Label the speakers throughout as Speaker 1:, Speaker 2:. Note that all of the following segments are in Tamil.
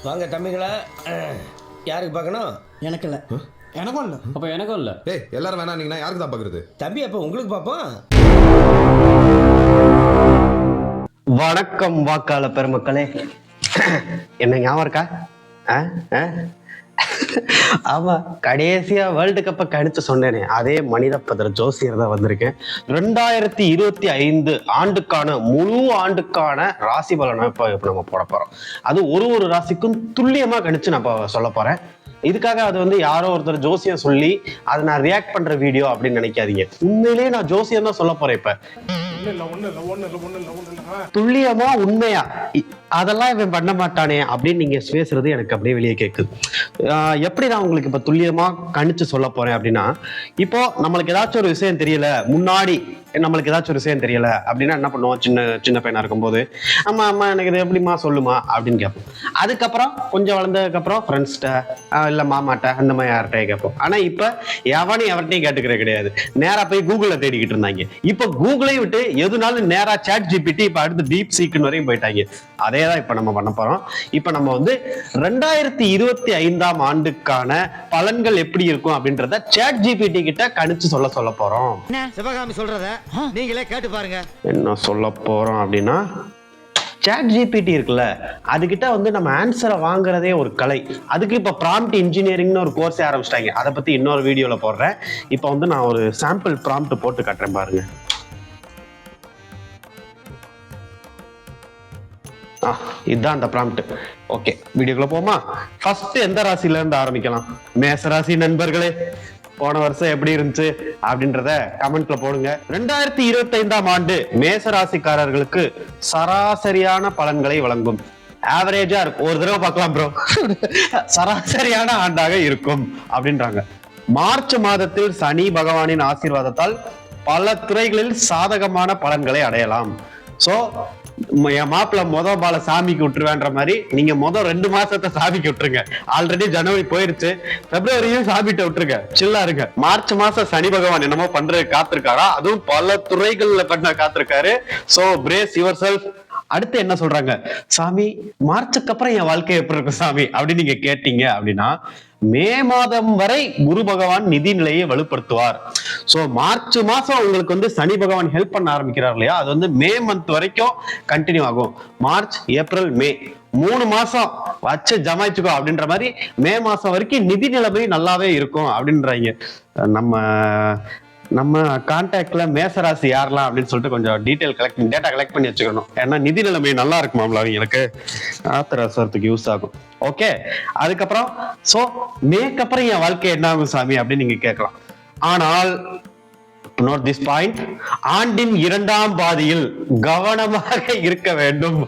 Speaker 1: வாங்க தம்பிங்களா. யாருக்கு பார்க்கணும்?
Speaker 2: எனக்கு இல்லை.
Speaker 3: எனக்கும் இல்லை.
Speaker 4: அப்ப எனக்கும் இல்ல.
Speaker 5: ஏய் எல்லாரும் வேணாம், யாருக்கு தான் பாக்குறது?
Speaker 1: தம்பி அப்ப உங்களுக்கு பார்ப்போம்.
Speaker 6: வணக்கம் வாக்காள பெருமக்களே. என்ன ஞாபகம் இருக்கா? ஆமா, கடைசியா வேர்ல்டு கப்பை கணிச்சு சொன்னேனே அதே மனிதப்பதர் ஜோசியர் தான் வந்திருக்கேன். 2025 ஆண்டுக்கான முழு ஆண்டுக்கான ராசி பலனை இப்ப நம்ம போட போறோம். அது ஒரு ராசிக்கும் துல்லியமா கணிச்சு நான் இப்ப சொல்ல போறேன். இதுக்காக அது வந்து யாரோ ஒருத்தர் ஜோசியம் சொல்லி அதை நான் ரியாக்ட் பண்ற வீடியோ அப்படின்னு நினைக்காதீங்க. உண்மையிலேயே நான் ஜோசியம் தான் சொல்ல போறேன். இப்ப துல்லியமா உண்மையா அதெல்லாம் இவன் பண்ண மாட்டானே அப்படின்னு நீங்க பேசுறது எனக்கு அப்படியே வெளியே கேட்குது. எப்படி நான் உங்களுக்கு இப்ப துல்லியமா கணிச்சு சொல்ல போறேன் அப்படின்னா, இப்போ நம்மளுக்கு ஏதாச்சும் ஒரு விஷயம் தெரியல, முன்னாடி நம்மளுக்கு ஏதாச்சும் ஒரு விஷயம் தெரியல அப்படின்னா என்ன பண்ணுவோம்? சின்ன பையனா இருக்கும்போது அம்மா எனக்கு இது எப்படிமா சொல்லுமா அப்படின்னு கேட்போம். அதுக்கப்புறம் கொஞ்சம் வளர்ந்ததுக்கு அப்புறம் ஃப்ரெண்ட்ஸ்கிட்ட இல்ல மாமாட்ட அந்த மாதிரி யார்கிட்ட கேட்போம். ஆனா இப்ப எவர்கிட்டையும் கேட்டுக்கிறது கிடையாது. நேரா போய் கூகுள்ல தேடிக்கிட்டு இருந்தாங்க. இப்ப கூகுளையும் விட்டு எதுனாலும் நேரா சாட் ஜிபிடி, இப்ப அடுத்து டீப் சீக்னு வரையும் போயிட்டாங்க. அதேதான் இப்ப நம்ம பண்ண போறோம். இப்ப நம்ம வந்து 2025 ஆண்டுக்கான பலன்கள் எப்படி இருக்கும் அப்படின்றத சாட் ஜிபிடி கிட்ட கணிச்சு சொல்ல போறோம்.
Speaker 1: சிவகாமி சொல்றத நீங்களே கேட்டு பாருங்க.
Speaker 6: என்ன சொல்ல போறோம் அப்படின்னா, சாட் ஜிபிடி இருக்குல்ல, அதுகிட்ட வந்து நம்ம ஆன்சரை வாங்குறதே ஒரு கலை. அதுக்கு இப்ப ப்ராம்ப்ட் இன்ஜினியரிங்னு ஒரு கோர்ஸே ஆரம்பிச்சிட்டாங்க. அதை பத்தி இன்னொரு வீடியோல போடுறேன். இப்ப வந்து நான் ஒரு சாம்பிள் ப்ராம்ப்ட் போட்டு காட்டுறேன் பாருங்க. இதுதான் அந்த ப்ராம்ப்ட். ஓகே, வீடியோக்குள்ள போமா. ஃபர்ஸ்ட் எந்த ராசில இருந்து ஆரம்பிக்கலாம்? மேச ராசி நண்பர்களே, போன வருஷம் எப்படி இருந்துச்சு அப்படின்றத கமெண்ட்ல போடுங்க. 2025 ஆண்டு மேச ராசிக்காரர்களுக்கு சராசரியான பலன்களை வழங்கும். ஆவரேஜா இருக்கும். ஒரு தடவை பார்க்கலாம் ப்ரோ. சராசரியான ஆண்டாக இருக்கும் அப்படின்றாங்க. மார்ச் மாதத்தில் சனி பகவானின் ஆசீர்வாதத்தால் பல துறைகளில் சாதகமான பலன்களை அடையலாம். சோ என் மாப்பிள்ள பால சாமிக்கு விட்டுருவேன்ற மாதிரி நீங்க 2 மாசத்தை சாமிக்கு விட்டுருங்க. ஆல்ரெடி ஜனவரி போயிருச்சு, பிப்ரவரியும் சாமிட்ட விட்டுருங்க. சில்லா இருங்க. மார்ச் மாசம் சனி பகவான் என்னமோ பண்றது காத்திருக்காரா, அதுவும் பல துறைகள்ல பண்ண காத்திருக்காரு. So brace yourself. அடுத்து என்ன சொல்றாங்க? சாமி மார்ச்சுக்கு அப்புறம் என் வாழ்க்கை எப்படி இருக்கும் சாமி அப்படின்னு நீங்க கேட்டீங்க அப்படின்னா, மே மாதம் வரை குரு பகவான் நிதி நிலையை வலுப்படுத்துவார். சோ மார்ச் மாசம் உங்களுக்கு வந்து சனி பகவான் ஹெல்ப் பண்ண ஆரம்பிக்கிறார் இல்லையா, அது வந்து மே மந்த் வரைக்கும் கண்டினியூ ஆகும். மார்ச், ஏப்ரல், மே 3 மாசம் வச்சு ஜமாய்ச்சுக்கோ அப்படின்ற மாதிரி மே மாசம் வரைக்கும் நிதி நிலைமை நல்லாவே இருக்கும் அப்படின்றாங்க. நம்ம கான்டாக்ட்ல மேசராசி யாரெல்லாம் அப்படின்னு சொல்லிட்டு கொஞ்சம் டேட்டா கலெக்ட் பண்ணி வச்சுக்கணும். ஏன்னா நிதி நிலைமை நல்லா இருக்குமாம்ல அவங்களுக்கு, ஆத்திரத்துக்கு யூஸ் ஆகும். ஓகே, அதுக்கப்புறம் சோ மேக்கு அப்புறம் என் வாழ்க்கை என்ன ஆகும் சாமி அப்படின்னு நீங்க கேட்கலாம். ஆனால் note this point, ஆண்டின் 2ஆம் பாதியில் கவனமாக இருக்க வேண்டும்.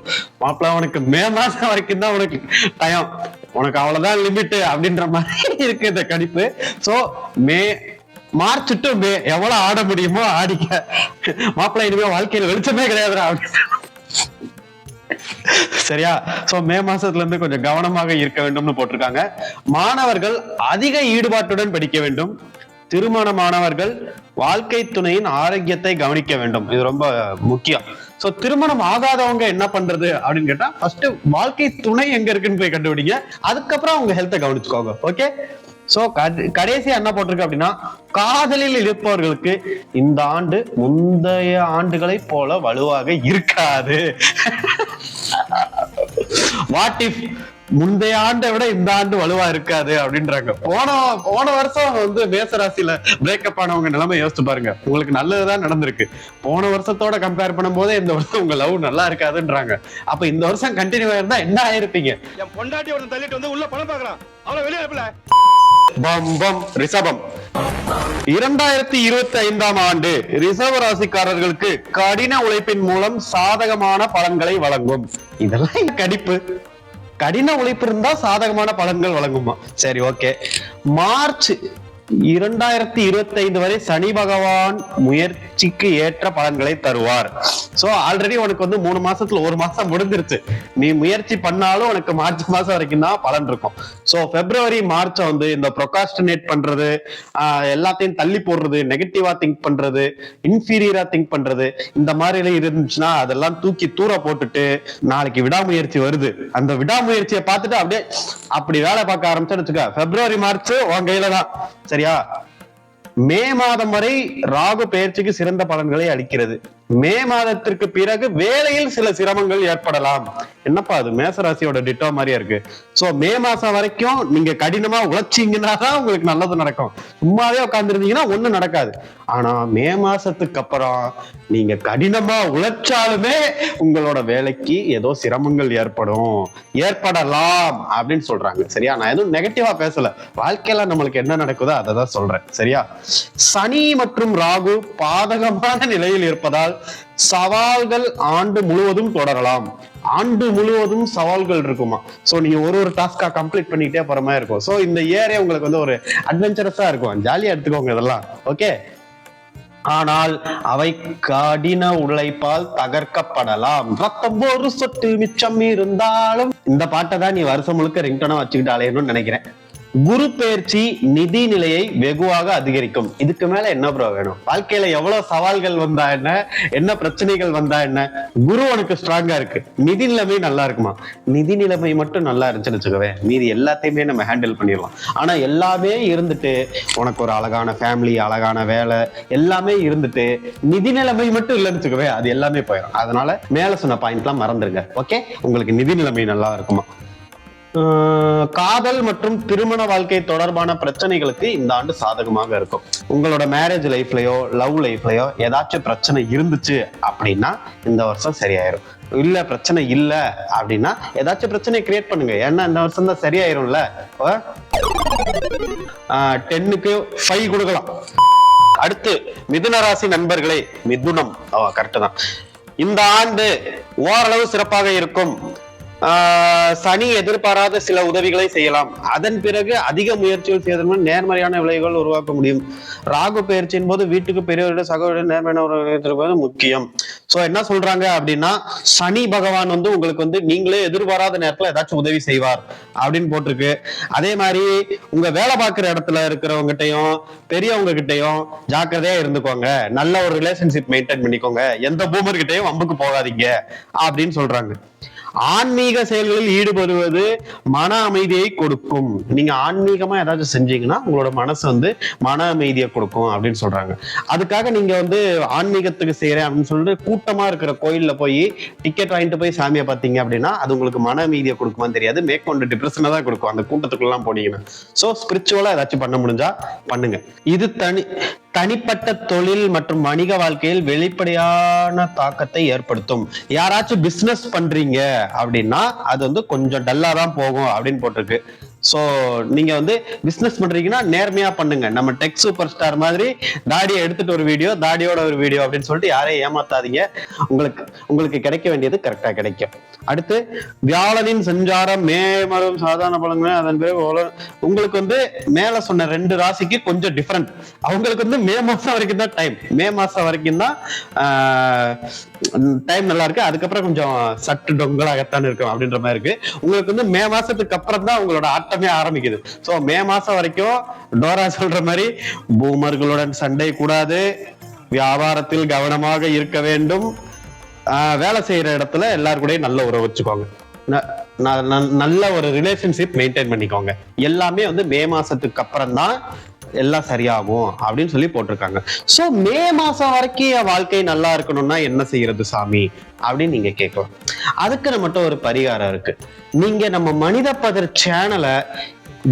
Speaker 6: மாப்பிள்ள உனக்கு மே மாசம் வரைக்கும் தான் உனக்கு டைம், உனக்கு அவ்வளவுதான் லிமிட் அப்படின்ற மாதிரி இருக்கு இந்த கணிப்பு. சோ மார்ச் டு மே எவ்வளவு ஆட முடியுமோ ஆடிக்க. மாப்பிள்ளை இனிமே வாழ்க்கையில வெளிச்சமே கிடையாதுடா அப்படின்னு. சரியா? சோ மே மாசத்துல இருந்து கொஞ்சம் கவனமாக இருக்க வேண்டும்னு போட்டிருக்காங்க. மாணவர்கள் அதிக ஈடுபாட்டுடன் படிக்க வேண்டும். திருமணமானவர்கள் வாழ்க்கை துணையின் ஆரோக்கியத்தை கவனிக்க வேண்டும். இது ரொம்ப முக்கியம். சோ திருமணம் ஆகாதவங்க என்ன பண்றது அப்படின்னு கேட்டா, ஃபர்ஸ்ட் வாழ்க்கை துணை எங்க இருக்குன்னு போய் கண்டுபிடிங்க. அதுக்கப்புறம் அவங்க ஹெல்த்தை கவனிச்சுக்கோங்க. ஓகே, சோ கடைசியா என்ன போட்டிருக்கு அப்படின்னா, காதலில் இருப்பவர்களுக்கு இந்த ஆண்டு முந்தைய ஆண்டுகளை போல வலுவாக இருக்காது. வாட் இஃப் முந்தைய ஆண்டை விட இந்த ஆண்டு வலுவா இருக்காது அப்படின்றாங்க. போன வருஷம் வந்து மேசராசியில பிரேக்கப் ஆனவங்க நிலைமை யோசிச்சு பாருங்க. உங்களுக்கு நல்லதுதான் நடந்திருக்கு. போன வருஷத்தோட கம்பேர் பண்ணும் போதே இந்த வருஷம் உங்க லவ் நல்லா இருக்காதுன்றாங்க. அப்ப இந்த வருஷம் கண்டினியூ ஆயிருந்தா என்ன ஆயிருப்பீங்க?
Speaker 3: என் பொண்டாட்டி ஒருத்தன் தள்ளிட்டு வந்து உள்ள பணம் பாக்குறான், அவளை வெளியே அனுப்பல.
Speaker 6: ரிஷபம், 2025 ஆண்டு ரிஷப ராசிக்காரர்களுக்கு கடின உழைப்பின் மூலம் சாதகமான பலன்களை வழங்கும். இதெல்லாம் கணிப்பு. கடின உழைப்பு இருந்தா சாதகமான பலன்கள் வழங்குமா? சரி, ஓகே. மார்ச் 2025 வரை சனி பகவான் முயற்சிக்கு ஏற்ற பலன்களை தருவார். சோ ஆல்ரெடி உனக்கு வந்து 3 மாசத்துல 1 மாசம் முடிஞ்சிருச்சு. நீ முயற்சி பண்ணாலும் உனக்கு மார்ச் மாசம் வரைக்கும் தான் பலன் இருக்கும். சோ பிப்ரவரி மார்ச் வந்து இந்த ப்ரொகாஸ்டினேட் பண்றது, எல்லாத்தையும் தள்ளி போடுறது, நெகட்டிவா திங்க் பண்றது, இன்ஃபீரியரா திங்க் பண்றது, இந்த மாதிரி இருந்துச்சுன்னா அதெல்லாம் தூக்கி தூர போட்டுட்டு நாளைக்கு விடாமுயற்சி வருது, அந்த விடாமுயற்சியை பார்த்துட்டு அப்படியே அப்படி வேலை பார்க்க ஆரம்பிச்சோன்னு வச்சுக்க, பிப்ரவரி மார்ச் உன் கையில தான். சரியா? மே மாதம் வரை ராகு பெயர்ச்சிக்கு சிறந்த பலன்களை அளிக்கிறது. மே மாதத்திற்கு பிறகு வேலையில் சில சிரமங்கள் ஏற்படலாம். என்னப்பா அது மேசராசியோட டிட்டோ மாதிரியா இருக்கு. சோ மே மாசம் வரைக்கும் நீங்க கடினமா உழைச்சீங்கன்னா தான் உங்களுக்கு நல்லது நடக்கும். சும்மாவே உட்கார்ந்துருந்தீங்கன்னா ஒண்ணும் நடக்காது. ஆனா மே மாசத்துக்கு அப்புறம் நீங்க கடினமா உழைச்சாலுமே உங்களோட வேலைக்கு ஏதோ சிரமங்கள் ஏற்படலாம் அப்படின்னு சொல்றாங்க. சரியா? நான் எதுவும் நெகட்டிவா பேசல, வாழ்க்கையில நம்மளுக்கு என்ன நடக்குதோ அதை தான் சொல்றேன். சரியா? சனி மற்றும் ராகு பாதகமான நிலையில் இருப்பதால் சவால்கள் ஆண்டு முழுவதும் தொடரலாம். ஆண்டு முழுவதும் சவால்கள் இருக்குமா. சோ நீங்க ஒரு டாஸ்கா கம்ப்ளீட் பண்ணிட்டே போற மாதிரி இருக்கும். சோ இந்த இயரே உங்களுக்கு வந்து ஒரு அட்வென்ச்சரஸா இருக்கும். ஜாலியா எடுத்துக்கோங்க இதெல்லாம். ஓகே. ஆனால் அவை கடின உழைப்பால் தகர்க்கப்படலாம். ரத்தம் ஒரு சொட்டு மிச்சம் இருந்தாலும். இந்த பாட்டை தான் நீ வருஷம் முழுக்க ரிங்டோனா வச்சுக்கிட்டு அலையணும்னு நினைக்கிறேன். குரு பெயர்ச்சி நிதி நிலையை வெகுவாக அதிகரிக்கும். இதுக்கு மேல என்ன ப்ரோ வேணும்? வாழ்க்கையில எவ்வளவு சவால்கள் வந்தா என்ன பிரச்சனைகள் வந்தா என்ன, குரு உனக்கு ஸ்ட்ராங்கா இருக்கு, நிதி நிலைமை நல்லா இருக்குமா? நிதி நிலைமை மட்டும் நல்லா இருந்துச்சுன்னு வச்சுக்கவே, மீதி எல்லாத்தையுமே நம்ம ஹேண்டில் பண்ணிடலாம். ஆனா எல்லாமே இருந்துட்டு உனக்கு ஒரு அழகான ஃபேமிலி, அழகான வேலை எல்லாமே இருந்துட்டு நிதி நிலைமை மட்டும் இல்லைன்னு வச்சுக்கவே, அது எல்லாமே போயிடும். அதனால மேல சொன்ன பாயிண்ட்லாம் மறந்துருங்க. ஓகே? உங்களுக்கு நிதி நிலைமை நல்லா இருக்குமா? காதல் மற்றும் திருமண வாழ்க்கை தொடர்பான பிரச்சனைகளுக்கு இந்த ஆண்டு சாதகமாக இருக்கும். உங்களோட மேரேஜ் லைஃப்லயோ லவ் லைஃப்லயோ ஏதாச்சும் பிரச்சனை இருந்துச்சு அப்படின்னா இந்த வருஷம் சரியாயிரும். இல்ல பிரச்சனை இல்ல அப்படின்னா ஏதாச்சும் பிரச்சனை கிரியேட் பண்ணுங்க. ஏன்னா இந்த வருஷம் தான் சரியாயிரும்ல. 10க்கு 5 கொடுக்கலாம். அடுத்து மிதுன ராசி நண்பர்களே, மிதுனம் கரெக்ட் தான். இந்த ஆண்டு ஓரளவு சிறப்பாக இருக்கும். சனி எதிர்பாராத சில உதவிகளை செய்யலாம். அதன் பிறகு அதிக முயற்சிகள் செய்வதன் நேர்மறையான விளைவுகள் உருவாக்க முடியும். ராகு பெயர்ச்சியின் போது வீட்டுக்கு பெரியவருடைய சகோதர நேர்மையான உறவு முக்கியம். சோ என்ன சொல்றாங்க அப்படின்னா, சனி பகவான் வந்து உங்களுக்கு வந்து நீங்களே எதிர்பாராத நேரத்துல ஏதாச்சும் உதவி செய்வார் அப்படின்னு போட்டிருக்கு. அதே மாதிரி உங்க வேலை பார்க்குற இடத்துல இருக்கிறவங்ககிட்டையும் பெரியவங்க கிட்டையும் ஜாக்கிரதையா இருந்துக்கோங்க. நல்ல ஒரு ரிலேஷன்ஷிப் மெயின்டைன் பண்ணிக்கோங்க. எந்த பூமர் கிட்டையும் வம்புக்கு போகாதீங்க அப்படின்னு சொல்றாங்க. ஆன்மீக செயல்களில் ஈடுபடுவது மன அமைதியை கொடுக்கும். நீங்க ஆன்மீகமா ஏதாச்சும் செஞ்சீங்கன்னா உங்களோட மனசு வந்து மன அமைதியை கொடுக்கும் அப்படின்னு சொல்றாங்க. அதுக்காக நீங்க வந்து ஆன்மீகத்துக்கு செய்யறேன் அப்படின்னு சொல்லிட்டு கூட்டமா இருக்கிற கோயில்ல போய் டிக்கெட் வாங்கிட்டு போய் சாமியை பார்த்தீங்க அப்படின்னா அது உங்களுக்கு மன அமைதியை கொடுக்குமான்னு தெரியாது, மேற்கொண்டு டிப்ரெஷனை தான் கொடுக்கும் அந்த கூட்டத்துக்குள்ள எல்லாம் போனீங்கன்னா. சோ ஸ்பிரிச்சுவலா ஏதாச்சும் பண்ண முடிஞ்சா பண்ணுங்க. இது தனிப்பட்ட தொழில் மற்றும் வணிக வாழ்க்கையில் வெளிப்படையான தாக்கத்தை ஏற்படுத்தும். யாராச்சும் பிசினஸ் பண்றீங்க அப்படின்னா அது வந்து கொஞ்சம் டல்லா தான் போகும் அப்படின்னு போட்டிருக்கு. சோ நீங்க வந்து பிசினஸ் பண்றீங்கன்னா நேர்மையா பண்ணுங்க. நம்ம டெக் சூப்பர் ஸ்டார் மாதிரி தாடியை எடுத்துட்டு ஒரு வீடியோ, தாடியோட ஒரு வீடியோ அப்படின்னு சொல்லிட்டு யாரையும் ஏமாத்தாதீங்க. உங்களுக்கு கிடைக்க வேண்டியது கரெக்டா கிடைக்கும். அடுத்து வியாழனின் சஞ்சாரம் மே மாதம் சாதாரண பலன்கள். அதன் பிறகு உங்களுக்கு வந்து மேல சொன்ன 2 ராசிக்கு கொஞ்சம் டிஃபரெண்ட். அவங்களுக்கு வந்து மே மாசம் வரைக்கும் தான் டைம். மே மாசம் வரைக்கும் தான் டைம் நல்லா இருக்கு. அதுக்கப்புறம் கொஞ்சம் சட்டு டொங்கலாகத்தான் இருக்கும் அப்படின்ற மாதிரி இருக்கு. உங்களுக்கு வந்து மே மாசத்துக்கு அப்புறம் தான் உங்களோட ஆட்டமே ஆரம்பிக்குது. சோ மே மாசம் வரைக்கும் டோரா சொல்ற மாதிரி பூமர்களுடன் சண்டை கூடாது, வியாபாரத்தில் கவனமாக இருக்க வேண்டும், வேலை செய்யற இடத்துல எல்லாரும் கூட நல்ல உறவு வச்சுக்கோங்க, நல்ல ஒரு ரிலேஷன்ஷிப் மெயின்டைன் பண்ணிக்கோங்க. எல்லாமே வந்து மே மாசத்துக்கு அப்புறம் தான் எல்லாம் சரியாகும் அப்படின்னு சொல்லி போட்டிருக்காங்க. சோ மே மாசம் வரைக்கும் என் வாழ்க்கை நல்லா இருக்கணும்னா என்ன செய்யறது சாமி அப்படின்னு நீங்க கேட்கலாம். அதுக்கு மட்டும் ஒரு பரிகாரம் இருக்கு. நீங்க நம்ம மனித பதர் சேனலை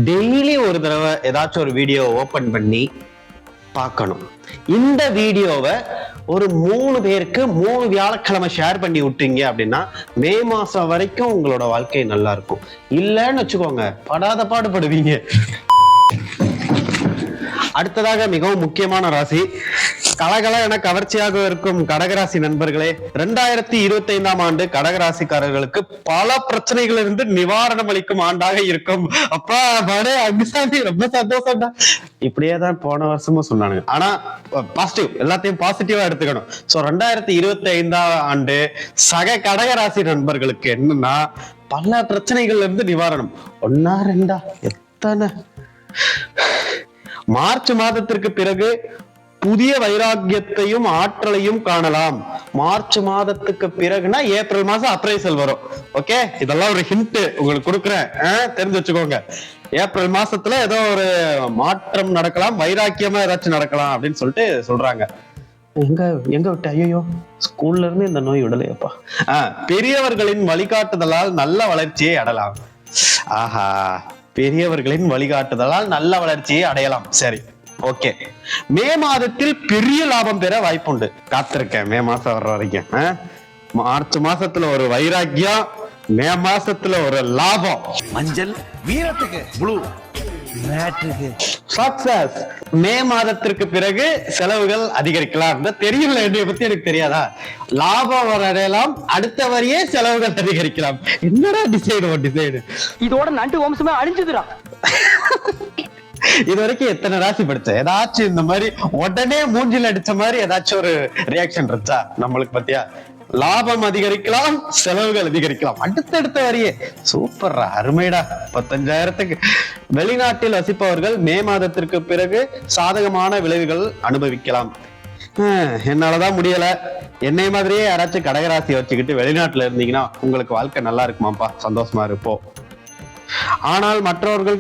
Speaker 6: டெய்லி ஒரு தடவை ஏதாச்சும் ஒரு வீடியோ ஓபன் பண்ணி பார்க்கணும். இந்த வீடியோவை ஒரு 3 பேருக்கு 3 வியாழக்கிழமை ஷேர் பண்ணி விட்டீங்க அப்படின்னா மே மாசம் வரைக்கும் உங்களோட வாழ்க்கை நல்லா இருக்கும். இல்லைன்னு வச்சுக்கோங்க, படாத பாடுபடுவீங்க. அடுத்ததாக மிகவும் முக்கியமான ராசி கலகல என கவர்ச்சியாக இருக்கும் கடகராசி நண்பர்களே, 2025ஆம் ஆண்டு கடகராசிக்காரர்களுக்கு பல பிரச்சனைகள் இருந்து நிவாரணம் அளிக்கும் ஆண்டாக இருக்கும். அப்பா படே அபிசாமி ரொம்ப சந்தோஷம்டா. இப்படியேதான் போன வருஷமும் சொன்னானுங்க. ஆனா பாசிட்டிவ், எல்லாத்தையும் பாசிட்டிவா எடுத்துக்கணும். சோ 2025ஆம் ஆண்டு சக கடகராசி நண்பர்களுக்கு என்னன்னா பல பிரச்சனைகள்ல இருந்து நிவாரணம். ஒன்னா ரெண்டா எத்தனை. மார்ச் மாதத்திற்கு பிறகு புதிய வைராக்கியத்தையும் ஆற்றலையும் காணலாம். மார்ச் மாதத்துக்கு பிறகுனா ஏப்ரல் மாசம் அப்ரைசல் வரும். ஓகே, இதெல்லாம் ஒரு ஹிண்ட் உங்களுக்கு கொடுக்குறேன், தெரிஞ்சு வச்சுக்கோங்க. ஏப்ரல் மாசத்துல ஏதோ ஒரு மாற்றம் நடக்கலாம், வைராக்கியமா ஏதாச்சும் நடக்கலாம் அப்படின்னு சொல்லிட்டு சொல்றாங்க. எங்க விட்டு ஐயோ ஸ்கூல்ல இருந்து இந்த நோய் விடலையப்பா. பெரியவர்களின் வழிகாட்டுதலால் நல்ல வளர்ச்சியை அடையலாம். ஆஹா, பெரியவர்களின் வழிகாட்டுதலால் நல்ல வளர்ச்சியை அடையலாம். சரி, ஓகே. மே மாதத்தில் பெரிய லாபம் பெற வாய்ப்புண்டு. காத்திருக்கேன் மே மாசம் வர்ற வரைக்கும். மார்ச் மாசத்துல ஒரு வைராக்கியம், மே மாசத்துல ஒரு லாபம்.
Speaker 2: மஞ்சள் வீரத்துக்கு, ப்ளூ மேட்ருக்கு.
Speaker 6: சக்சஸ். மே மாதத்திற்கு பிறகு செலவுகள் அதிகரிக்கலாம். தெரியல, என்னைய பத்தி எனக்கு தெரியாதா? லாபம் அடையலாம், அடுத்த வரியே செலவுகள் அதிகரிக்கலாம். என்னடா டிசைடு.
Speaker 4: இதோட நண்டு வம்சமே அழிஞ்சுதுடா.
Speaker 6: இது வரைக்கும் எத்தனை ராசி படிச்ச? ஏதாச்சும் இந்த மாதிரி உடனே மூஞ்சில அடிச்ச மாதிரி ஏதாச்சும் ஒரு ரியாக்ஷன் இருந்துச்சா நம்மளுக்கு? பத்தியா, லாபம் அதிகரிக்கலாம், செலவுகள் அதிகரிக்கலாம், அடுத்தடுத்த வரியே. சூப்பர்ரா, அருமைடா. 15,000க்கு. வெளிநாட்டில் வசிப்பவர்கள் மே மாதத்திற்கு பிறகு சாதகமான விளைவுகள் அனுபவிக்கலாம். என்னாலதான் முடியல. என்னை மாதிரியே யாராச்சும் கடகராசி வச்சுக்கிட்டு வெளிநாட்டுல இருந்தீங்கன்னா உங்களுக்கு வாழ்க்கை நல்லா இருக்குமாப்பா, சந்தோஷமா இருப்போம். ஆனால் மற்றவர்கள்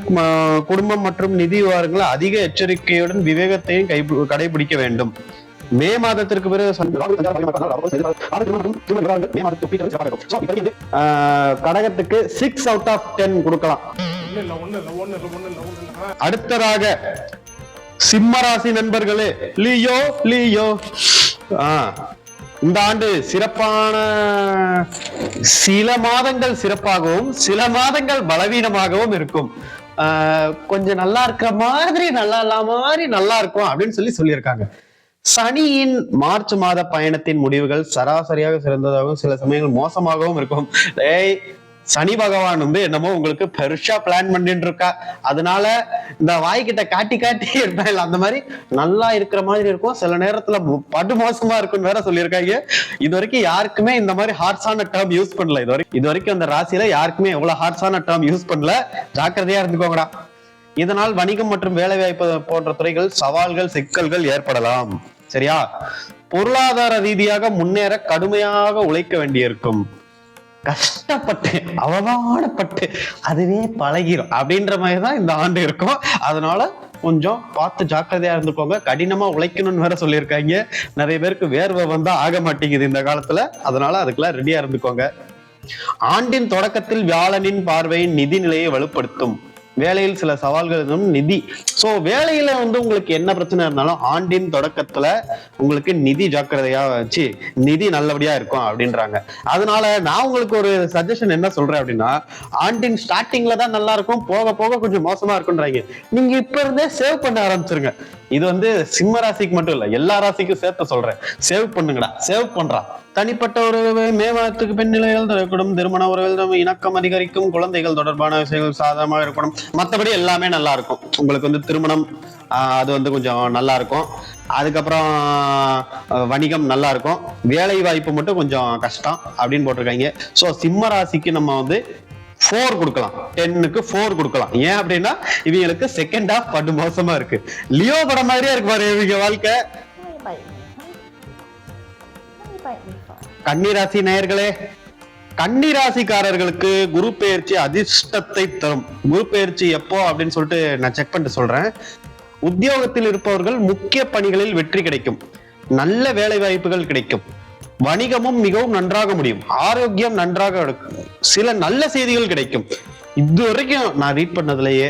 Speaker 6: குடும்பம் மற்றும் நிதி விவகாரங்கள் அதிக எச்சரிக்கையுடன் விவேகத்தையும் கடைபிடிக்க வேண்டும். மே மாதத்திற்கு பிறகு கடகத்துக்கு 6 out of 10 கொடுக்கலாம். அடுத்ததாக சிம்மராசி நண்பர்களே, லியோ இந்த ஆண்டு சிறப்பான சில மாதங்கள் சிறப்பாகவும் சில மாதங்கள் பலவீனமாகவும் இருக்கும். கொஞ்சம் நல்லா இருக்கிற மாதிரி நல்லா இல்லாம மாதிரி நல்லா இருக்கும் அப்படின்னு சொல்லியிருக்காங்க. சனியின் மார்ச் மாத பயணத்தின் முடிவுகள் சராசரியாக சிறந்ததாகவும் சில சமயங்கள் மோசமாகவும் இருக்கும். சனி பகவான் என்னமோ உங்களுக்கு பெருசா பிளான் பண்ணிட்டு இருக்கா. அதனால இந்த வாய்கிட்ட காட்டி இருப்பாங்க. அந்த மாதிரி நல்லா இருக்கிற மாதிரி இருக்கும், சில நேரத்துல படு மோசமா இருக்குன்னு வேற சொல்லியிருக்காங்க. இது வரைக்கும் யாருக்குமே இந்த மாதிரி ஹார்ட்ஸான டேர்ம் யூஸ் பண்ணல. இது வரைக்கும் அந்த ராசியில யாருக்குமே எவ்வளவு ஹார்ட்ஸான டேர்ம் யூஸ் பண்ணல. ஜாக்கிரதையா இருந்துக்கோங்கடா. இதனால் வணிகம் மற்றும் வேலை வாய்ப்பு போன்ற துறைகள் சவால்கள் சிக்கல்கள் ஏற்படலாம். சரியா? பொருளாதார ரீதியாக முன்னேற கடுமையாக உழைக்க வேண்டியிருக்கும். கஷ்டப்பட்டு அவமானப்பட்டு அதுவே பழகிரும் அப்படின்ற மாதிரிதான் இந்த ஆண்டு இருக்கும். அதனால கொஞ்சம் பார்த்து ஜாக்கிரதையா இருந்துக்கோங்க. கடினமா உழைக்கணும்னு வேற சொல்லியிருக்காங்க. நிறைய பேருக்கு வேர்வை வந்தா ஆக மாட்டேங்குது இந்த காலத்துல. அதனால அதுக்கெல்லாம் ரெடியா இருந்துக்கோங்க. ஆண்டின் தொடக்கத்தில் வியாழனின் பார்வையின் நிதி நிலையை வலுப்படுத்தும். வேலையில் சில சவால்கள், நிதி. சோ வேலையில உங்களுக்கு என்ன பிரச்சனை இருந்தாலும் ஆண்டின் தொடக்கத்துல உங்களுக்கு நிதி ஜாக்கிரதையா வச்சு நிதி நல்லபடியா இருக்கும் அப்படின்றாங்க. அதனால நான் உங்களுக்கு ஒரு சஜஷன் என்ன சொல்றேன் அப்படின்னா, ஆண்டின் ஸ்டார்டிங்ல தான் நல்லா இருக்கும், போக போக கொஞ்சம் மோசமா இருக்குன்றாங்க. நீங்க இப்ப இருந்தே சேவ் பண்ண ஆரம்பிச்சிருங்க. இது சிம்ம ராசிக்கு மட்டும் இல்ல, எல்லா ராசிக்கும் சேர்த்து சொல்றேன். சேவ் பண்ணுங்கடா, சேவ் பண்றா. தனிப்பட்ட உறவு, மே மாதத்துக்கு பெண் நிலைகள் தரக்கூடும், திருமண உறவுகள் இணக்கம் அதிகரிக்கும், குழந்தைகள் தொடர்பான விஷயங்கள் சாதகமாக இருக்கணும். மற்றபடி எல்லாமே நல்லா இருக்கும். உங்களுக்கு திருமணம் அது கொஞ்சம் நல்லா இருக்கும். அதுக்கப்புறம் வணிகம் நல்லா இருக்கும். வேலை வாய்ப்பு மட்டும் கொஞ்சம் கஷ்டம் அப்படின்னு போட்டிருக்காங்க. ஸோ சிம்ம ராசிக்கு நம்ம 4 கொடுக்கலாம், 10க்கு 4 கொடுக்கலாம். ஏன் அப்படின்னா இவங்களுக்கு செகண்ட் ஹாஃப் படு மோசமா இருக்கு. லியோ படம் மாதிரியே இருக்கு பாரு இவங்க வாழ்க்கை. கன்னிராசி நேயர்களே, கன்னிராசிக்காரர்களுக்கு குரு பெயர்ச்சி அதிர்ஷ்டத்தை தரும். குரு பெயர்ச்சி எப்போ அப்படின்னு சொல்லிட்டு நான் செக் பண்ணிட்டு சொல்றேன். உத்தியோகத்தில் இருப்பவர்கள் முக்கிய பணிகளில் வெற்றி கிடைக்கும், நல்ல வேலை வாய்ப்புகள் கிடைக்கும், வணிகமும் மிகவும் நன்றாக முடியும், ஆரோக்கியம் நன்றாக இருக்கும், சில நல்ல செய்திகள் கிடைக்கும். இது வரைக்கும் நான் ரீட் பண்ணதுலயே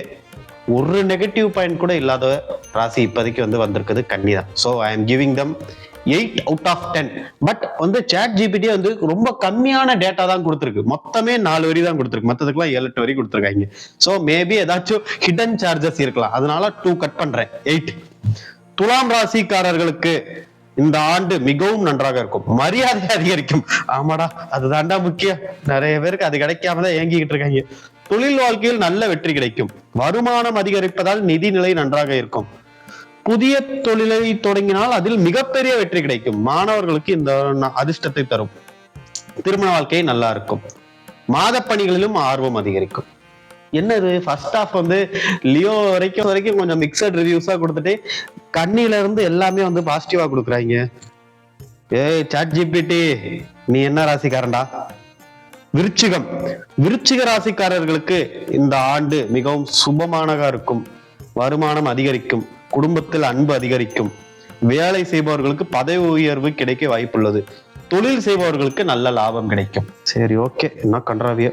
Speaker 6: ஒரு நெகட்டிவ் பாயிண்ட் கூட இல்லாத ராசி இப்போதைக்கு வந்திருக்குது கன்னி தான். So I am giving them 8 out of 10. But chat GPT ரொம்ப கம்மியான டேட்டா தான் கொடுத்துருக்கு. மொத்தமே 4 வரி தான் கொடுத்துருக்கு, மற்றதுக்குலாம் 7-8 வரி கொடுத்துருக்காங்க. ஸோ மேபி ஏதாச்சும் ஹிடன் சார்ஜஸ் இருக்கலாம், அதனால 2 கட் பண்றேன், 8. துலாம் ராசிக்காரர்களுக்கு இந்த ஆண்டு மிகவும் நன்றாக இருக்கும். மரியாதை அதிகரிக்கும். ஆமாடா, அதுதான்டா முக்கியம். நிறைய பேருக்கு அது கிடைக்காம தான் ஏங்கிக்கிட்டு இருக்காங்க. தொழில் வாழ்க்கையில் நல்ல வெற்றி கிடைக்கும். வருமானம் அதிகரிப்பதால் நிதி நிலை நன்றாக இருக்கும். புதிய தொழிலை தொடங்கினால் அதில் மிகப்பெரிய வெற்றி கிடைக்கும். மாணவர்களுக்கு இந்த அதிர்ஷ்டத்தை தரும். திருமண வாழ்க்கை நல்லா இருக்கும். மாத பணிகளிலும் ஆர்வம் அதிகரிக்கும். என்னது ஃபர்ஸ்ட் ஹாஃப் வந்து லியோ வரைக்கும் கொஞ்சம் மிக்சட் ரிவ்யூஸா கொடுத்துட்டு கண்ணில இருந்து எல்லாமே வந்து பாசிட்டிவா கொடுக்குறாங்க. ஏய் ChatGPT, நீ என்ன ராசிக்காரன்டா? விருச்சிக ராசிக்காரர்களுக்கு இந்த ஆண்டு மிகவும் சுபமானதா இருக்கும். வருமானம் அதிகரிக்கும். குடும்பத்தில் அன்பு அதிகரிக்கும். வேலை செய்பவர்களுக்கு பதவி உயர்வு கிடைக்க வாய்ப்புள்ளது. தொழில் செய்பவர்களுக்கு நல்ல லாபம் கிடைக்கும். சரி, ஓகே. என்ன கன்றாவியோ,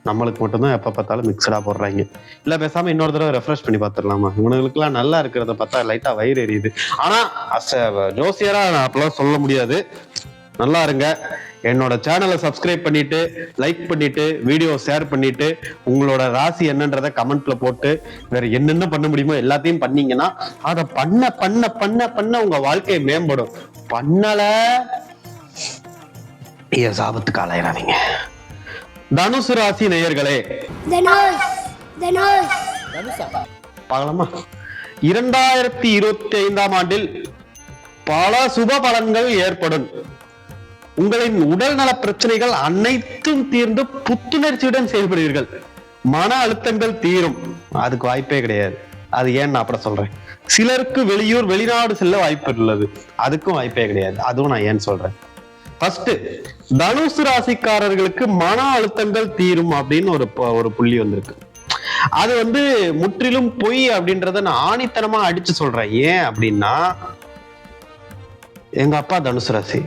Speaker 6: நம்மளுக்கு மட்டும்தான் எப்ப பார்த்தாலும் மிக்சடா போடுறாங்க. இல்ல பேசாம இன்னொரு தடவை ரெஃப்ரெஷ் பண்ணி பார்த்துடலாமா? இவனுக்கு எல்லாம் நல்லா இருக்கிறத பார்த்தா லைட்டா வயிறு எரியுது. ஆனா ஜோசியரா நான் அப்பெல்லாம் சொல்ல முடியாது. நல்லா இருங்க. என்னோட சேனலை சப்ஸ்கிரைப் பண்ணிட்டு, லைக் பண்ணிட்டு, வீடியோ ஷேர் பண்ணிட்டு, உங்களோட ராசி என்னன்றத கமெண்ட்ல போட்டு, வேற என்னென்ன பண்ண முடியுமோ எல்லாத்தையும் பண்ணீங்கன்னா அதை பண்ண பண்ண பண்ண பண்ண உங்க வாழ்க்கை மேம்படும். பண்ணல சாபத்துக்கு ஆளாயிராதீங்க. தனுசு ராசி நேயர்களே, பார்க்கலாமா? 2025ஆம் ஆண்டில் பல சுப பலன்கள் ஏற்படும். உங்களின் உடல் நல பிரச்சனைகள் அனைத்தும் தீர்ந்து புத்துணர்ச்சியுடன் செயல்படுவீர்கள். மன அழுத்தங்கள் தீரும். அதுக்கு வாய்ப்பே கிடையாது. அது ஏன் நான் அப்புறம் சொல்றேன். சிலருக்கு வெளிநாடு செல்ல வாய்ப்பு உள்ளது. அதுக்கும் வாய்ப்பே கிடையாது. அதுவும் நான் ஏன் சொல்றேன். ஃபர்ஸ்ட், தனுசு ராசிக்காரர்களுக்கு மன அழுத்தங்கள் தீரும் அப்படின்னு ஒரு புள்ளி வந்திருக்கு. அது வந்து முற்றிலும் பொய் அப்படின்றத நான் ஆணித்தனமா அடிச்சு சொல்றேன். ஏன் அப்படின்னா, எங்க அப்பா தனுசு ராசி.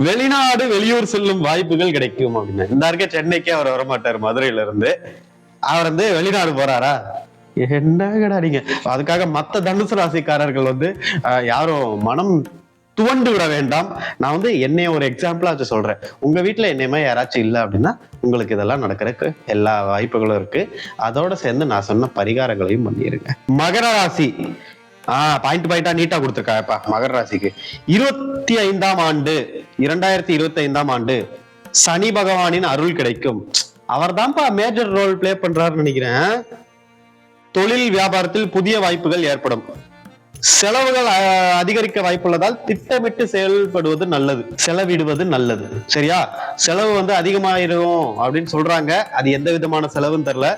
Speaker 6: வெளிநாடு வெளியூர் செல்லும் வாய்ப்புகள் கிடைக்கும் அப்படின்னு. இந்த இருக்க சென்னைக்கே அவர் வரமாட்டார். மதுரையில இருந்து அவர் வந்து வெளிநாடு போறாரா? என்ன கிடையாதுங்க. அதுக்காக மத்த தனுசு ராசிக்காரர்கள் வந்து யாரும் மனம் துவண்டு விட வேண்டாம். நான் வந்து என்னைய ஒரு எக்ஸாம்பிளா வச்சு சொல்றேன். உங்க வீட்டுல என்னையுமே யாராச்சும் இல்லை அப்படின்னா உங்களுக்கு இதெல்லாம் நடக்கிறதுக்கு எல்லா வாய்ப்புகளும் இருக்கு. அதோட சேர்ந்து நான் சொன்ன பரிகாரங்களையும் பண்ணிருங்க. மகர ராசி, பாயிண்டா நீட்டா கொடுத்துருக்காப்பா. மகர ராசிக்கு 2025ஆம் ஆண்டு சனி பகவானின் அருள் கிடைக்கும். அவர் தான்ப்பா மேஜர் ரோல் பிளே பண்றாருன்னு நினைக்கிறேன். தொழில் வியாபாரத்தில் புதிய வாய்ப்புகள் ஏற்படும். செலவுகள் அதிகரிக்க வாய்ப்புள்ளதால் திட்டமிட்டு செலவிடுவது நல்லது. சரியா? செலவு வந்து அதிகமாயிரும் அப்படின்னு சொல்றாங்க. அது எந்த விதமான செலவுன்னு தெரியல.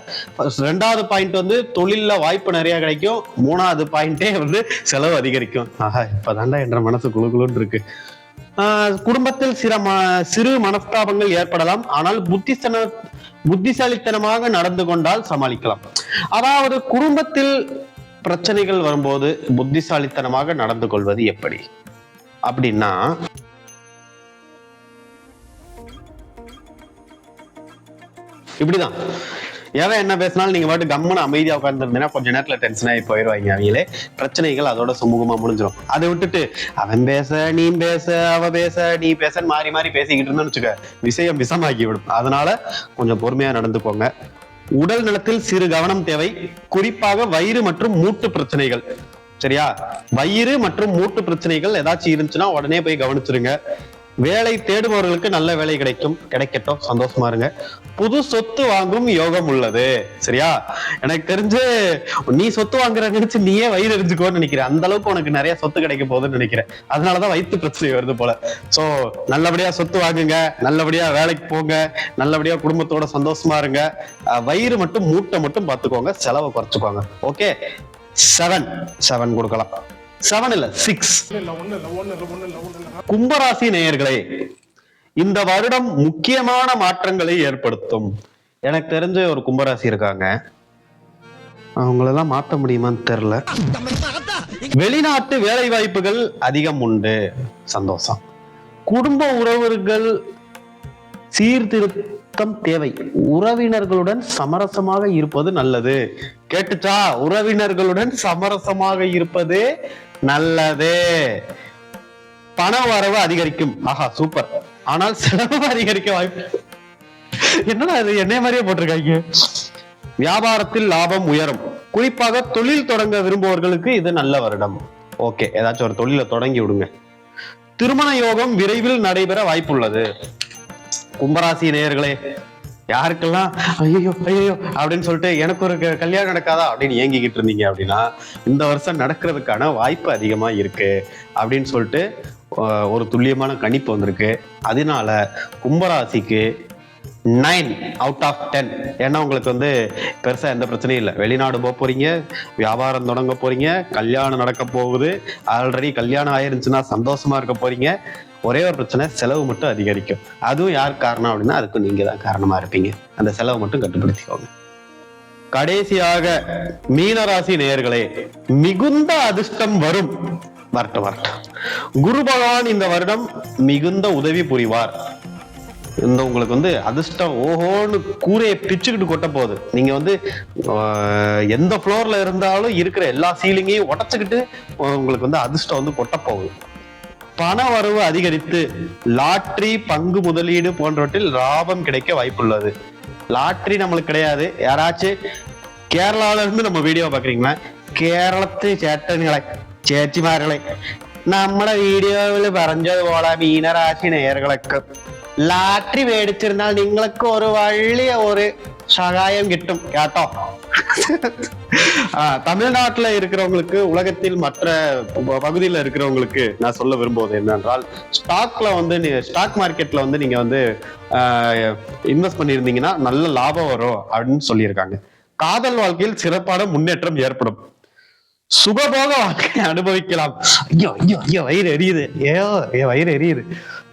Speaker 6: ரெண்டாவது பாயிண்ட் வந்து தொழில்ல வாய்ப்பு நிறைய கிடைக்கும். மூணாவது பாயிண்டே வந்து செலவு அதிகரிக்கும். இப்பதான்டா என்ற மனசு குழுக்குழுன்னு இருக்கு. குடும்பத்தில் சிறு மனஸ்தாபங்கள் ஏற்படலாம். ஆனால் புத்திசாலித்தனமாக நடந்து கொண்டால் சமாளிக்கலாம். அதாவது குடும்பத்தில் பிரச்சனைகள் வரும்போது புத்திசாலித்தனமாக நடந்து கொள்வது எப்படி அப்படின்னா, இப்படிதான். ஏன் என்ன பேசினாலும் நீங்க பாட்டு கம்மனு அமைதியா உட்கார்ந்துருந்தீங்கன்னா கொஞ்ச நேரத்துல டென்ஷன் ஆகி போயிடுவாங்க. அவங்களே பிரச்சனைகள் அதோட சுமூகமா முடிஞ்சிடும். அதை விட்டுட்டு அவன் பேச, நீ பேச, அவ பேச, நீ பேச மாறி மாறி பேசிக்கிட்டு இருந்தேன்னு வச்சுக்க, விஷயம் விஷமாக்கி விடும். அதனால கொஞ்சம் பொறுமையா நடந்துக்கோங்க. உடல் நலத்தில் சிறு கவனம் தேவை. குறிப்பாக வயிறு மற்றும் மூட்டு பிரச்சனைகள். சரியா? வயிறு மற்றும் மூட்டு பிரச்சனைகள் ஏதாச்சும் இருந்துச்சுன்னா உடனே போய் கவனிச்சிருங்க. வேலை தேடுபவர்களுக்கு நல்ல வேலை கிடைக்கட்டும், சந்தோஷமா இருங்க. புது சொத்து வாங்கும் யோகம் உள்ளது. சரியா? எனக்கு தெரிஞ்சு நீ சொத்து வாங்குற நினைச்சு நீயே வயிறு எரிஞ்சுக்கோன்னு நினைக்கிறேன். அந்த அளவுக்கு உனக்கு நிறைய சொத்து கிடைக்க போகுதுன்னு நினைக்கிறேன். அதனாலதான் வயிற்று பிரச்சனை வருது போல. சோ நல்லபடியா சொத்து வாங்குங்க, நல்லபடியா வேலைக்கு போங்க, நல்லபடியா குடும்பத்தோட சந்தோஷமா இருங்க. வயிறு மட்டும் மூட்டை மட்டும் பார்த்துக்கோங்க, செலவை குறைச்சுக்கோங்க. ஓகே, 7 கொடுக்கலாம். 7 இல்ல 6. கும்பராசி நேயர்களே, இந்த வருடம் முக்கியமான மாற்றங்களை ஏற்படுத்தும். எனக்கு தெரிஞ்ச ஒரு கும்பராசி இருக்காங்க. அவங்களெல்லாம் மாற்ற முடியுமான்னு தெரியல. வெளிநாட்டு வேலை வாய்ப்புகள் அதிகம் உண்டு. சந்தோஷம். குடும்ப உறவுகள் சீர்திருத்தம் தேவை. உறவினர்களுடன் சமரசமாக இருப்பது நல்லது. கேட்டுச்சா? உறவினர்களுடன் சமரசமாக இருப்பது நல்லது. பண வரவு அதிகரிக்கும். ஆஹா, சூப்பர். ஆனால் செலவு அதிகரிக்க வாய்ப்பு. என்னடா இது என்னைய மாதிரியே போட்டிருக்காங்க. வியாபாரத்தில் லாபம் உயரும். குறிப்பாக தொழில் தொடங்க விரும்புபவர்களுக்கு இது நல்ல வருடம். ஓகே, ஏதாச்சும் ஒரு தொழிலை தொடங்கி விடுங்க. திருமண யோகம் விரைவில் நடைபெற வாய்ப்புள்ளது. கும்பராசி நேயர்களே, யாருக்கெல்லாம் ஐயோ ஐயோ அப்படின்னு சொல்லிட்டு எனக்கு ஒரு கல்யாணம் நடக்காதா அப்படின்னு ஏங்கிக்கிட்டு இருந்தீங்க அப்படின்னா இந்த வருஷம் நடக்கிறதுக்கான வாய்ப்பு அதிகமா இருக்கு அப்படின்னு சொல்லிட்டு ஒரு துல்லியமான கணிப்பு வந்திருக்கு. அதனால கும்பராசிக்கு 9 out of 10. ஏன்னா உங்களுக்கு வந்து பெருசா எந்த பிரச்சனையும் இல்லை. வெளிநாடு போக போறீங்க, வியாபாரம் தொடங்க போறீங்க, கல்யாணம் நடக்க போகுது, ஆல்ரெடி கல்யாணம் ஆயிருந்துச்சுன்னா சந்தோஷமா இருக்க போறீங்க. ஒரே ஒரு பிரச்சனை, செலவு மட்டும் அதிகரிக்கும். அதுவும் யார் காரணம் அப்படின்னா அதுக்கு நீங்க தான் காரணமா இருப்பீங்க. அந்த செலவு மட்டும் கட்டுப்படுத்திக்கோங்க. கடைசியாக மீனராசி நேயர்களே, மிகுந்த அதிர்ஷ்டம் வரும். வரட்டும். குரு பகவான் இந்த வருடம் மிகுந்த உதவி புரிவார். இந்த உங்களுக்கு வந்து அதிர்ஷ்டம் ஓஹோன்னு கூரையை பிச்சுக்கிட்டு கொட்ட போகுது. நீங்க வந்து எந்த ஃப்ளோர்ல இருந்தாலும் இருக்கிற எல்லா சீலிங்கையும் உடச்சுக்கிட்டு உங்களுக்கு வந்து அதிர்ஷ்டம் வந்து கொட்ட போகுது. பண வரவு அதிகரித்து லாட்ரி, பங்கு முதலீடு போன்றவற்றில் லாபம் கிடைக்க வாய்ப்புள்ளது. லாட்ரி நம்மளுக்கு கிடையாது. யாராச்சும் கேரளால இருந்து நம்ம வீடியோ பாக்குறீங்கன்னா കേരളത്തിൽ ചേട്ടനുകളെ ചേച്ചിമാരുകളെ നമ്മുടെ വീഡിയോയിൽ പറഞ്ഞതുപോലെ മീനരാശി നേയറുകളൊക്കെ ലാറ്ററി മേടിച്ചിരുന്നാൽ നിങ്ങൾക്ക് ഒരു വലിയ ഒരു சகாயம் கிட்டும் கேட்டோ. தமிழ்நாட்டுல இருக்கிறவங்களுக்கு, உலகத்தில் மற்ற பகுதியில் இருக்கிறவங்களுக்கு நான் சொல்ல விரும்புவது என்னென்றால், ஸ்டாக்ல வந்து ஸ்டாக் மார்க்கெட்ல வந்து நீங்க வந்து இன்வெஸ்ட் பண்ணியிருந்தீங்கன்னா நல்ல லாபம் வரும் அப்படின்னு சொல்லியிருக்காங்க. காதல் வாழ்க்கையில் சிறப்பான முன்னேற்றம் ஏற்படும். சுகபோக வாழ்க்கையை அனுபவிக்கலாம். ஐயோ ஐயோ ஐயோ வயிறு எரியுது, வயிறு எரியுது.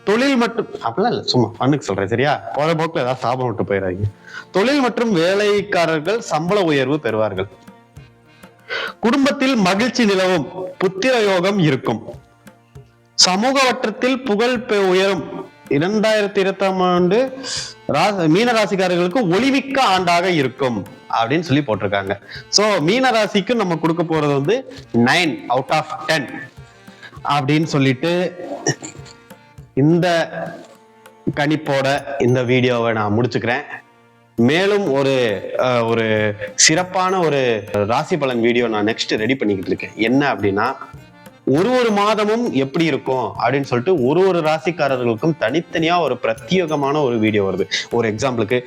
Speaker 6: தொழில் மற்றும் அப்படிலாம் இல்லை, சும்மா பண்ணுக்கு சொல்றேன் சரியா. போற போக்குல ஏதாவது சாபம் விட்டு போயிடாதீங்க. தொழில் மற்றும் வேலைக்காரர்கள் சம்பள உயர்வு பெறுவார்கள். குடும்பத்தில் மகிழ்ச்சி நிலவும். புத்திர யோகம் இருக்கும். சமூக வட்டத்தில் புகழ் உயரும். 2020ஆம் ஆண்டு மீனராசிக்காரர்களுக்கு ஒளிமிக்க ஆண்டாக இருக்கும் அப்படின்னு சொல்லி போட்டிருக்காங்க. சோ மீனராசிக்கு நம்ம கொடுக்க போறது வந்து 9 out of 10 அப்படின்னு சொல்லிட்டு இந்த கணிப்போட இந்த வீடியோவை நான் முடிச்சுக்கிறேன். மேலும் ஒரு சிறப்பான ஒரு ராசி பலன் வீடியோ நான் நெக்ஸ்ட் ரெடி பண்ணிக்கிட்டு இருக்கேன். என்ன அப்படின்னா, ஒரு மாதமும் எப்படி இருக்கும் அப்படின்னு சொல்லிட்டு ஒரு ராசிக்காரர்களுக்கும் தனித்தனியா ஒரு பிரத்யேகமான ஒரு வீடியோ வருது. ஒரு எக்ஸாம்பிளுக்கு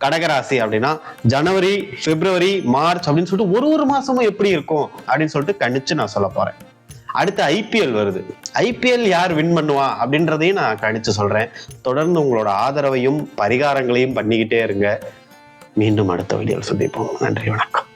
Speaker 6: கடகராசி அப்படின்னா ஜனவரி, பிப்ரவரி, மார்ச் அப்படின்னு சொல்லிட்டு ஒரு மாசமும் எப்படி இருக்கும் அப்படின்னு சொல்லிட்டு கணிச்சு நான் சொல்ல போறேன். அடுத்து IPL வருது. IPL யார் வின் பண்ணுவா அப்படின்றதையும் நான் கணிச்சு சொல்றேன். தொடர்ந்து உங்களோட ஆதரவையும் பரிகாரங்களையும் பண்ணிக்கிட்டே இருங்க. மீண்டும் அடுத்த வீடியோவில் சந்திப்போம். நன்றி, வணக்கம்.